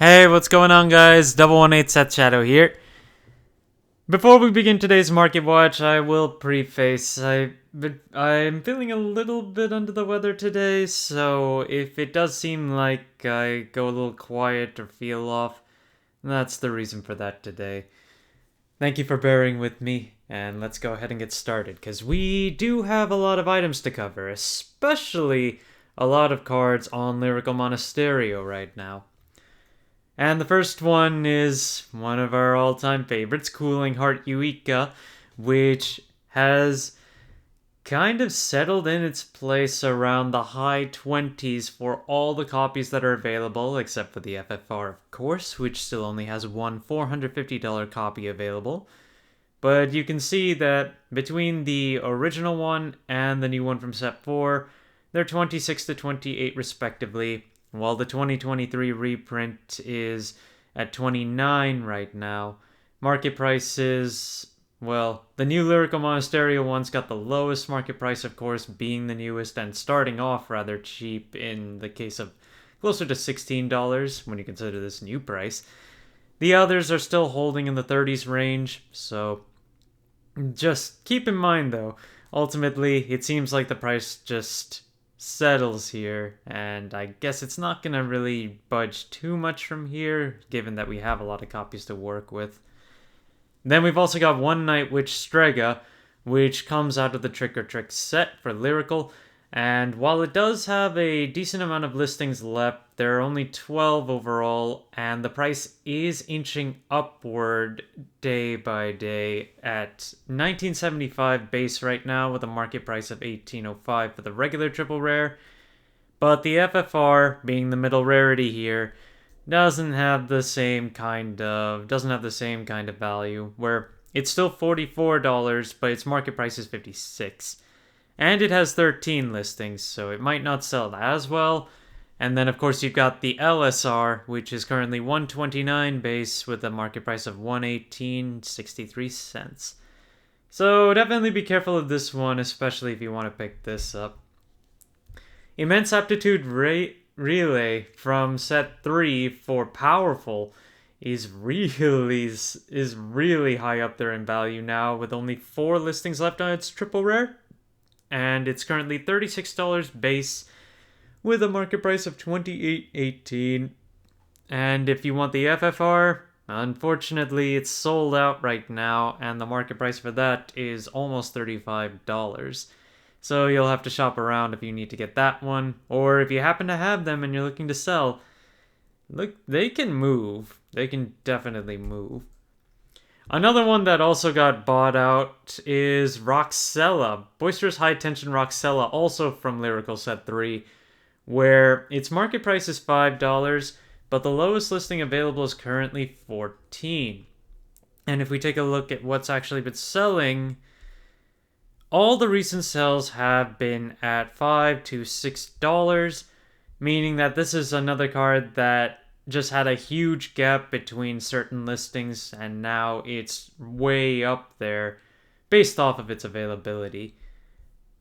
Hey, what's going on, guys? 118 Seth Shadow here. Before we begin today's market watch, I will preface I'm feeling a little bit under the weather today, so if it does seem like I go a little quiet or feel off, that's the reason for that today. Thank you for bearing with me, and let's go ahead and get started, because we do have a lot of items to cover, especially a lot of cards on Lyrical Monasterio right now. And the first one is one of our all-time favorites, Cooling Heart Eureka, which has kind of settled in its place around the high 20s for all the copies that are available, except for the FFR, of course, which still only has one $450 copy available. But you can see that between the original one and the new one from Set 4, they're 26 to 28 respectively, while the 2023 reprint is at 29 right now. Market prices, well, the new Lyrical Monasterio one's got the lowest market price, of course, being the newest and starting off rather cheap in the case of closer to $16 when you consider this new price. The others are still holding in the 30s range, so just keep in mind though, ultimately it seems like the price just settles here, and I guess it's not gonna really budge too much from here, given that we have a lot of copies to work with. Then we've also got One Night Witch Strega, which comes out of the Trick or Trick set for Lyrical, and while it does have a decent amount of listings left, there are only 12 overall, and the price is inching upward day by day at $19.75 base right now, with a market price of $18.05 for the regular triple rare. But the FFR, being the middle rarity here, doesn't have the same kind of value, where it's still $44, but its market price is $56. And it has 13 listings, so it might not sell as well. And then, of course, you've got the LSR, which is currently $129 base with a market price of $118.63. So definitely be careful of this one, especially if you want to pick this up. Immense Aptitude Relay from Set 3 for Powerful is really high up there in value now, with only 4 listings left on its triple rare. And it's currently $36 base with a market price of $28.18. And if you want the FFR, unfortunately it's sold out right now, and the market price for that is almost $35. So you'll have to shop around if you need to get that one, or if you happen to have them and you're looking to sell. Look, they can move. They can definitely move. Another one that also got bought out is Roxella, Boisterous High Tension Roxella, also from Lyrical Set 3, where its market price is $5, but the lowest listing available is currently $14. And if we take a look at what's actually been selling, all the recent sales have been at $5 to $6, meaning that this is another card that just had a huge gap between certain listings, and now it's way up there based off of its availability.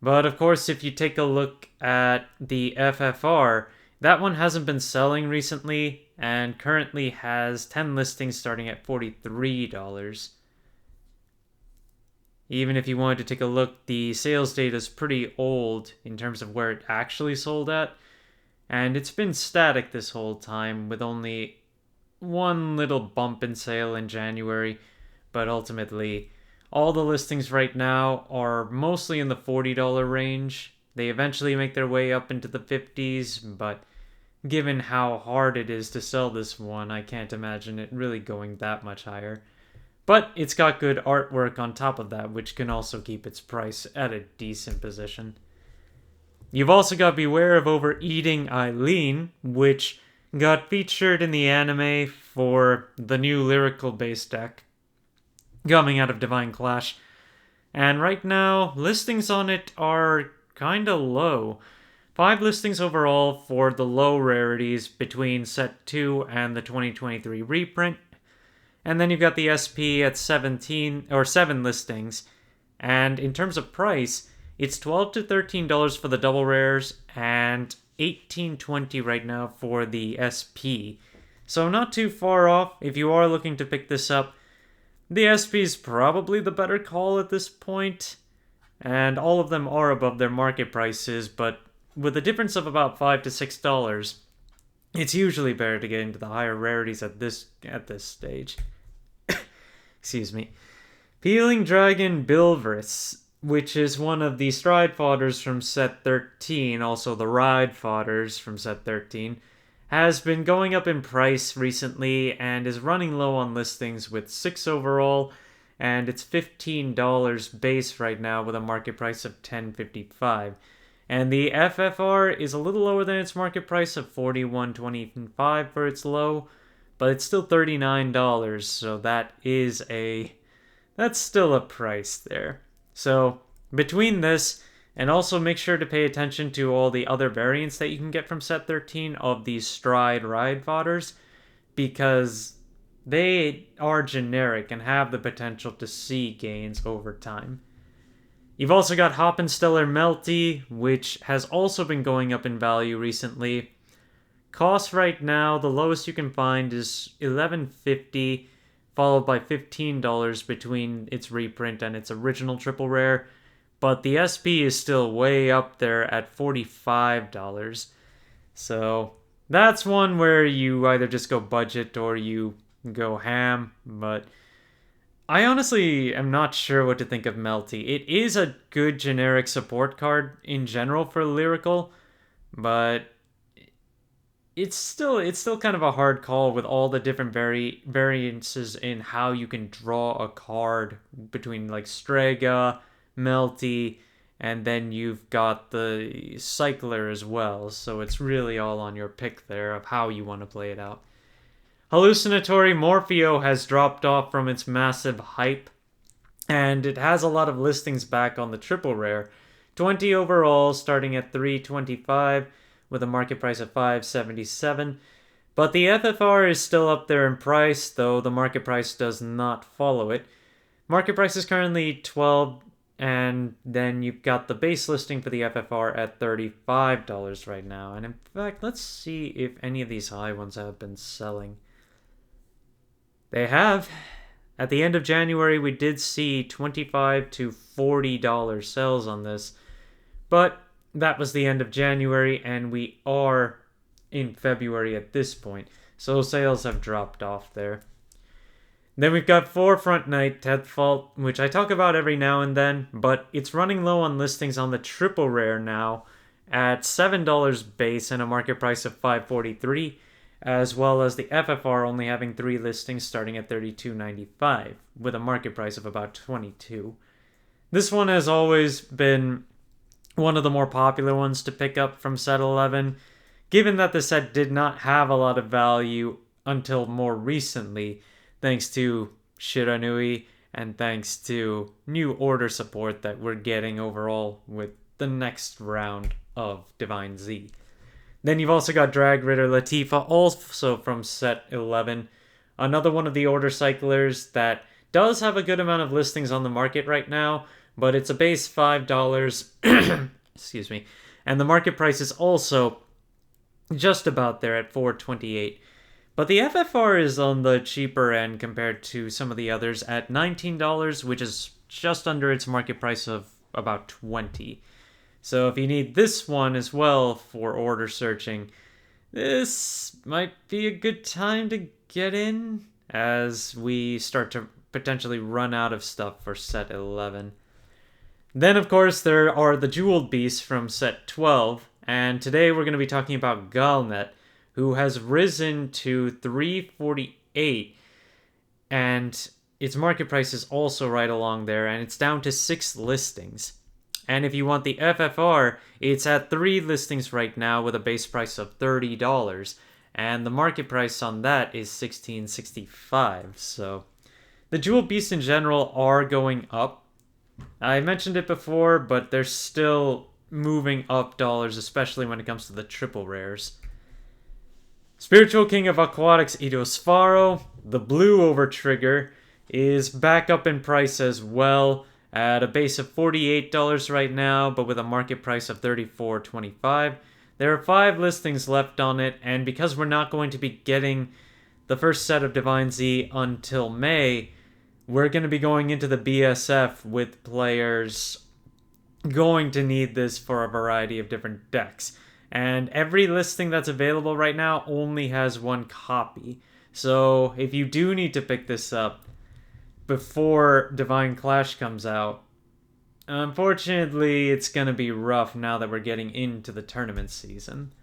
But of course, if you take a look at the FFR, that one hasn't been selling recently and currently has 10 listings starting at $43. Even if you wanted to take a look, the sales data is pretty old in terms of where it actually sold at. And it's been static this whole time, with only one little bump in sale in January. But ultimately, all the listings right now are mostly in the $40 range. They eventually make their way up into the 50s, but given how hard it is to sell this one, I can't imagine it really going that much higher. But it's got good artwork on top of that, which can also keep its price at a decent position. You've also got Beware of Overeating Eileen, which got featured in the anime for the new Lyrical base deck coming out of Divine Clash. And right now, listings on it are kinda low. 5 listings overall for the low rarities between Set 2 and the 2023 reprint. And then you've got the SP at 7 listings. And in terms of price, it's $12 to $13 for the double rares and $18.20 right now for the SP. So not too far off if you are looking to pick this up. The SP is probably the better call at this point, and all of them are above their market prices, but with a difference of about $5 to $6, it's usually better to get into the higher rarities at this stage. Excuse me. Peeling Dragon Bilvris, which is one of the stride fodders from set 13, also the ride fodders from set 13, has been going up in price recently and is running low on listings with 6 overall, and it's $15 base right now with a market price of $10.55. And the FFR is a little lower than its market price of $41.25 for its low, but it's still $39, so that's still a price there. So between this, and also make sure to pay attention to all the other variants that you can get from set 13 of these stride ride fodders, because they are generic and have the potential to see gains over time. You've also got Hoppensteller Melty, which has also been going up in value recently. Cost right now, the lowest you can find is $11.50, followed by $15 between its reprint and its original triple rare. But the SP is still way up there at $45. So that's one where you either just go budget or you go ham. But I honestly am not sure what to think of Melty. It is a good generic support card in general for Lyrical, but it's still kind of a hard call with all the different variances in how you can draw a card between like Strega, Melty, and then you've got the Cycler as well, so it's really all on your pick there of how you want to play it out. Hallucinatory Morpheo has dropped off from its massive hype, and it has a lot of listings back on the triple rare. 20 overall, starting at $3.25 with a market price of $5.77. But the FFR is still up there in price, though the market price does not follow it. Market price is currently $12, and then you've got the base listing for the FFR at $35 right now. And in fact, let's see if any of these high ones have been selling. They have. At the end of January, we did see $25 to $40 sales on this. But that was the end of January, and we are in February at this point. So sales have dropped off there. Then we've got Forefront Knight Tedfault, which I talk about every now and then, but it's running low on listings on the triple rare now at $7 base and a market price of $5.43, as well as the FFR only having 3 listings starting at $32.95 with a market price of about $22. This one has always been one of the more popular ones to pick up from set 11, given that the set did not have a lot of value until more recently, thanks to Shiranui and thanks to new order support that we're getting overall with the next round of Divine Z. Then you've also got Drag Ritter Latifa, also from set 11, another one of the order cyclers that does have a good amount of listings on the market right now, but it's a base $5, excuse me, and the market price is also just about there at $4.28. But the FFR is on the cheaper end compared to some of the others at $19, which is just under its market price of about $20. So if you need this one as well for order searching, this might be a good time to get in as we start to potentially run out of stuff for set 11. Then, of course, there are the Jeweled Beasts from set 12, and today we're going to be talking about Galnet, who has risen to $3.48, and its market price is also right along there, and it's down to 6 listings. And if you want the FFR, it's at 3 listings right now with a base price of $30, and the market price on that is $16.65. So the Jewel Beasts in general are going up. I mentioned it before, but they're still moving up dollars, especially when it comes to the triple rares. Spiritual King of Aquatics Idosfaro, the blue Overtrigger, is back up in price as well, at a base of $48 right now, but with a market price of $34.25. There are 5 listings left on it, and because we're not going to be getting the first set of Divine Z until May, we're going to be going into the BSF with players going to need this for a variety of different decks. And every listing that's available right now only has one copy. So if you do need to pick this up before Divine Clash comes out, unfortunately it's going to be rough now that we're getting into the tournament season.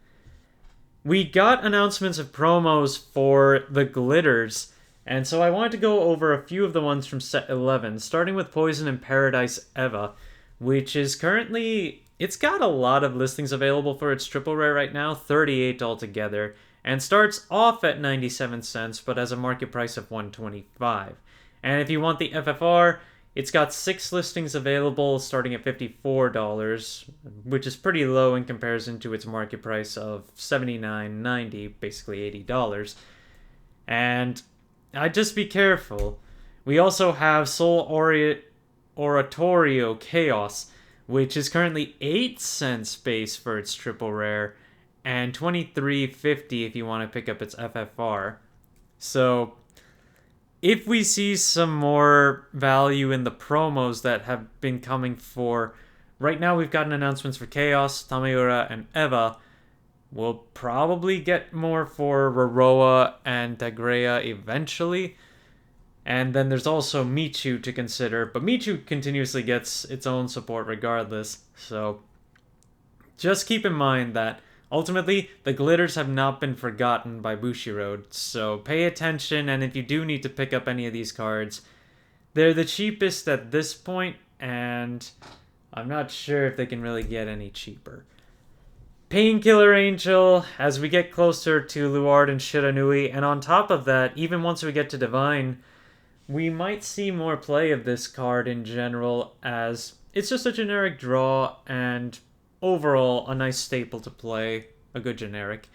We got announcements of promos for the glitters, and so I wanted to go over a few of the ones from set 11, starting with Poison in Paradise Eva, which is currently... It's got a lot of listings available for its triple rare right now, 38 altogether, and starts off at 97 cents, but has a market price of 125. And if you want the FFR, it's got 6 listings available, starting at $54, which is pretty low in comparison to its market price of $79.90, basically $80. And I'd just be careful. We also have Soul Oratorio Chaos, which is currently 8 cents base for its triple rare, and $23.50 if you want to pick up its FFR. So, if we see some more value in the promos that have been coming for... Right now we've gotten announcements for Chaos, Tamiura, and Eva. We'll probably get more for Roroa and Dagrea eventually. And then there's also Michu to consider, but Michu continuously gets its own support regardless, so just keep in mind that ultimately the glitters have not been forgotten by Bushiroad, so pay attention, and if you do need to pick up any of these cards, they're the cheapest at this point, and I'm not sure if they can really get any cheaper. Painkiller Angel, as we get closer to Luard and Shiranui, and on top of that, even once we get to Divine, we might see more play of this card in general, as it's just a generic draw and overall a nice staple to play, a good generic.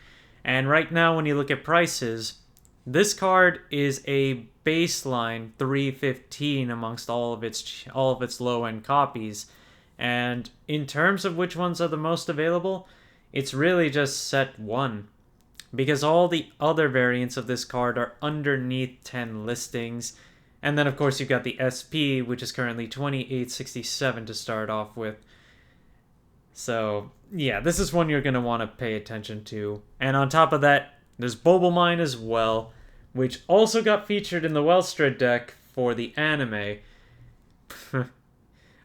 And right now when you look at prices, this card is a baseline $3.15 amongst all of its low-end copies. And in terms of which ones are the most available, it's really just set 1. Because all the other variants of this card are underneath 10 listings. And then, of course, you've got the SP, which is currently $28.67 to start off with. So, yeah, this is one you're going to want to pay attention to. And on top of that, there's bble Mine as well, which also got featured in the Welstra deck for the anime.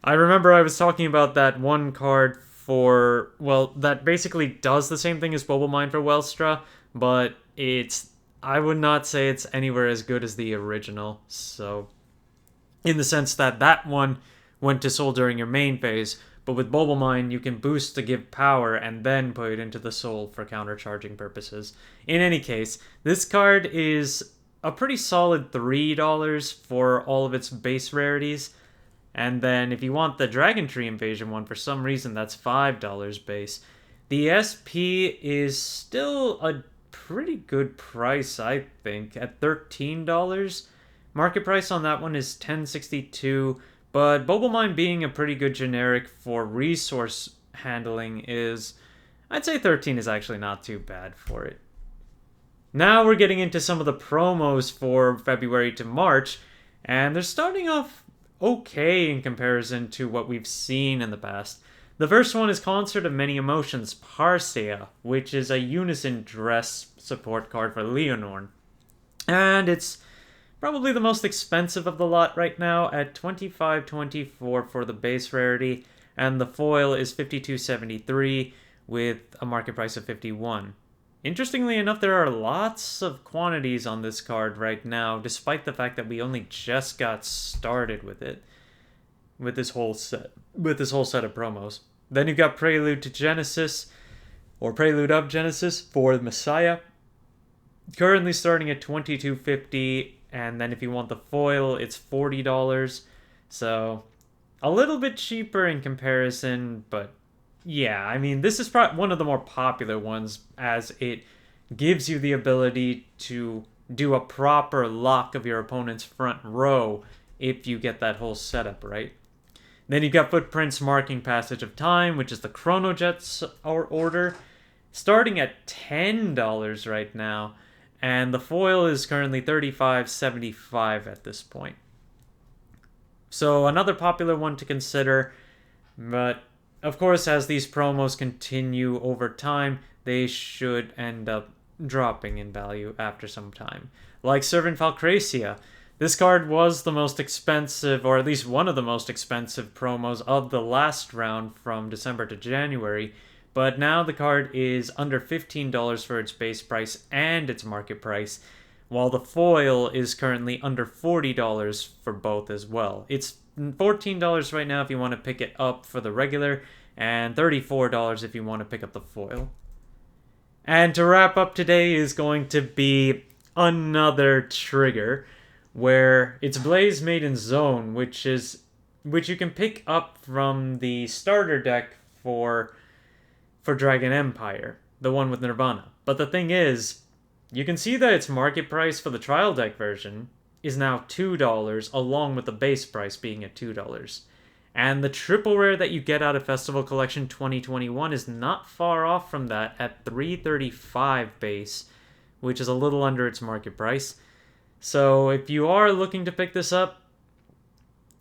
I remember I was talking about that one card for... Well, that basically does the same thing as bble Mine for Welstra, but it's... I would not say it's anywhere as good as the original, so... In the sense that that one went to Soul during your main phase, but with bble Mine you can boost to give power and then put it into the Soul for countercharging purposes. In any case, this card is a pretty solid $3 for all of its base rarities, and then if you want the Dragon Tree Invasion one, for some reason that's $5 base. The SP is still a pretty good price, I think, at $13. Market price on that one is $10.62, but bble Mine being a pretty good generic for resource handling is... I'd say 13 is actually not too bad for it. Now we're getting into some of the promos for February to March, and they're starting off okay in comparison to what we've seen in the past. The first one is Concert of Many Emotions, Parsia, which is a unison dress support card for Leonore. And it's probably the most expensive of the lot right now at $25.24 for the base rarity, and the foil is $52.73 with a market price of $51. Interestingly enough, there are lots of quantities on this card right now, despite the fact that we only just got started with it. With this whole set of promos. Then you've got Prelude to Genesis, or Prelude of Genesis for the Messiah, currently starting at $22.50, and then if you want the foil, it's $40. So a little bit cheaper in comparison, but yeah, I mean, this is probably one of the more popular ones, as it gives you the ability to do a proper lock of your opponent's front row if you get that whole setup right. Then you've got Footprints Marking Passage of Time, which is the Chronojets order, starting at $10 right now. and the foil is currently $35.75 at this point. So another popular one to consider, but of course as these promos continue over time, they should end up dropping in value after some time. Like Servant Falcracia. This card was the most expensive, or at least one of the most expensive promos of the last round from December to January, but now the card is under $15 for its base price and its market price, while the foil is currently under $40 for both as well. It's $14 right now if you want to pick it up for the regular, and $34 if you want to pick up the foil. And to wrap up today is going to be another trigger, where it's Blaze Maiden Zone, which you can pick up from the starter deck for Dragon Empire, the one with Nirvana. But the thing is, you can see that its market price for the trial deck version is now $2, along with the base price being at $2. And the triple rare that you get out of Festival Collection 2021 is not far off from that at $335 base, which is a little under its market price. So if you are looking to pick this up,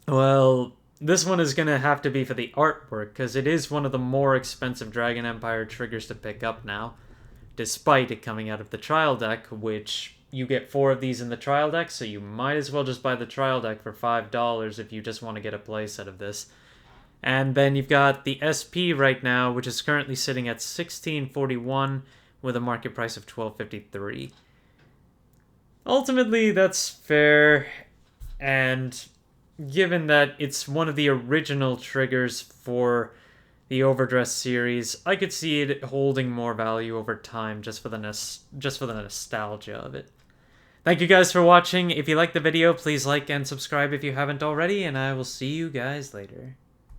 well, this one is going to have to be for the artwork, because it is one of the more expensive Dragon Empire triggers to pick up now, despite it coming out of the trial deck, which you get 4 of these in the trial deck, so you might as well just buy the trial deck for $5 if you just want to get a playset of this. And then you've got the SP right now, which is currently sitting at $16.41 with a market price of $12.53. Ultimately, that's fair, and given that it's one of the original triggers for the Overdress series, I could see it holding more value over time just for the nostalgia of it. Thank you guys for watching. If you liked the video, please like and subscribe if you haven't already, and I will see you guys later.